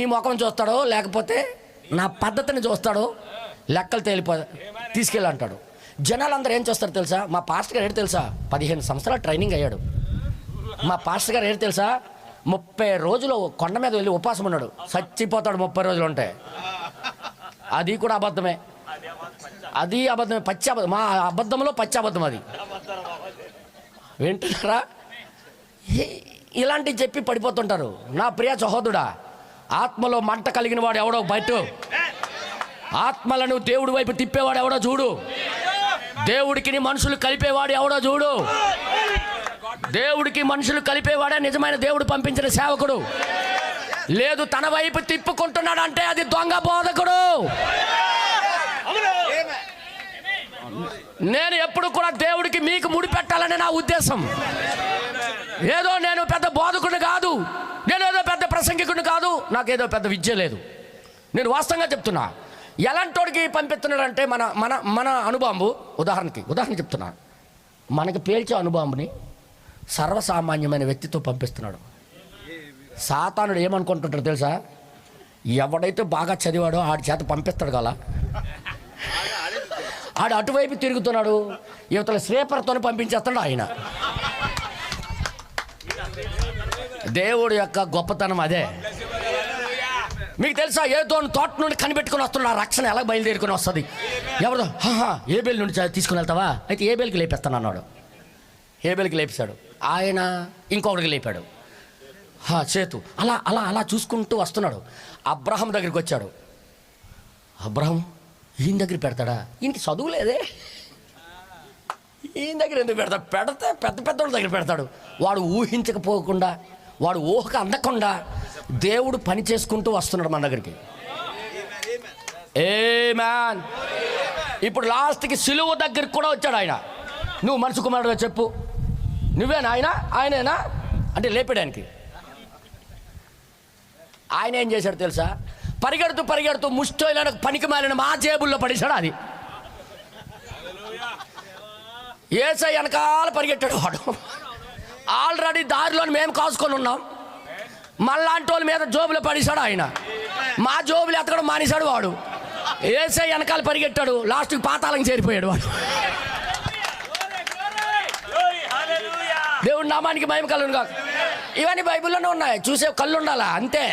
నీ ముఖం చూస్తాడో లేకపోతే నా పద్ధతిని చూస్తాడో లెక్కలు తీసుకెళ్ళి అంటాడు. జనాలందరూ ఏం చేస్తారు తెలుసా? మా పాస్టర్ గారు ఏంటి తెలుసా, 15 సంవత్సరాలు ట్రైనింగ్ అయ్యాడు. మా పాస్టర్ గారు ఏంటి తెలుసా, 30 రోజులు కొండ మీద వెళ్ళి ఉపవాసం ఉన్నాడు. చచ్చిపోతాడు 30 రోజులు ఉంటే. అది కూడా అబద్ధమే, అది అబద్ధమే, పచ్చి అబద్ధం. మా అబద్ధంలో పచ్చి అబద్ధం అది. వింటున్నారా? ఇలాంటివి చెప్పి పడిపోతుంటారు. నా ప్రియ సహోదరుడా, ఆత్మలో మంట కలిగిన వాడు ఎవడో బయట, ఆత్మలను దేవుడి వైపు తిప్పేవాడు ఎవడో చూడు, దేవుడికి మనుషులు కలిపేవాడు ఎవడో చూడు. దేవుడికి మనుషులు కలిపేవాడే నిజమైన దేవుడు పంపించిన సేవకుడు. లేదు తన వైపు తిప్పుకుంటున్నాడు అంటే అది దొంగ బోధకుడు. నేను ఎప్పుడు కూడా దేవుడికి మీకు ముడి పెట్టాలని నా ఉద్దేశం. ఏదో నేను పెద్ద బోధకుడిని కాదు, నేను ఏదో పెద్ద ప్రసంగికుడిని కాదు, నాకేదో పెద్ద విద్య లేదు. నేను వాస్తవంగా చెప్తున్నా. ఎలాంటోడికి పంపిస్తున్నాడంటే మన మన మన అణుబాంబు ఉదాహరణ చెప్తున్నా. మనకి పేల్చే అణుబాంబుని సర్వసామాన్యమైన వ్యక్తితో పంపిస్తున్నాడు. సాతానుడు ఏమనుకుంటుంటాడు తెలుసా? ఎవడైతే బాగా చదివాడో ఆడి చేత పంపిస్తాడు కదా, ఆడు అటువైపు తిరుగుతున్నాడు, యువతల స్వీపర్తోనే పంపించేస్తాడు ఆయన. దేవుడు యొక్క గొప్పతనం అదే. మీకు తెలుసా, ఏదో తోట నుండి కనిపెట్టుకుని వస్తున్నాడు. ఆ రక్షణ ఎలా బయలుదేరుకుని వస్తుంది? ఎవరిదో ఏబేల్ నుండి తీసుకుని వెళ్తావా? అయితే ఏబేల్కి లేపేస్తాను అన్నాడు. ఏబేల్కి లేపేశాడు. ఆయన ఇంకొకటికి లేపాడు. చేతు అలా అలా అలా చూసుకుంటూ వస్తున్నాడు. అబ్రహాం దగ్గరికి వచ్చాడు. అబ్రహాం ఈయన దగ్గర పెడతాడా? ఈయనకి చదువు లేదే, ఈయన దగ్గర ఎందుకు పెడతాడు? పెడితే పెద్ద పెద్దోళ్ళ దగ్గర పెడతాడు. వాడు ఊహించకపోకుండా, వాడు ఊహకు అందకుండా దేవుడు పని చేసుకుంటూ వస్తున్నాడు మన దగ్గరికి. ఆమేన్. ఇప్పుడు లాస్ట్కి సిలువ దగ్గరికి కూడా వచ్చాడు ఆయన. నువ్వు మనిషి కుమారుడుగా చెప్పు, నువ్వేనా ఆయనేనా అంటే లేపడానికి. ఆయన ఏం చేశాడు తెలుసా? పరిగెడుతూ ముష్టోయిలను పనికి మాలిన మా జేబుల్లో పడేశాడు. అది యేసయ్య వెనకాల పరిగెట్టాడు వాడు. ఆల్రెడీ దారిలో మేము కాసుకొని ఉన్నాం, మళ్ళాంటి వాళ్ళ మీద జోబులో పడేశాడు ఆయన. మా జోబులు ఎతకడం మానేశాడు వాడు. యేసయ్య వెనకాల పరిగెట్టాడు, లాస్ట్కి పాతాళం చేరిపోయాడు వాడు. దేవుడి నామానికి మహిమ కలుగును గాక. ఇవన్నీ బైబిల్లోనే ఉన్నాయి, చూసే కళ్ళు ఉండాలా అంతే.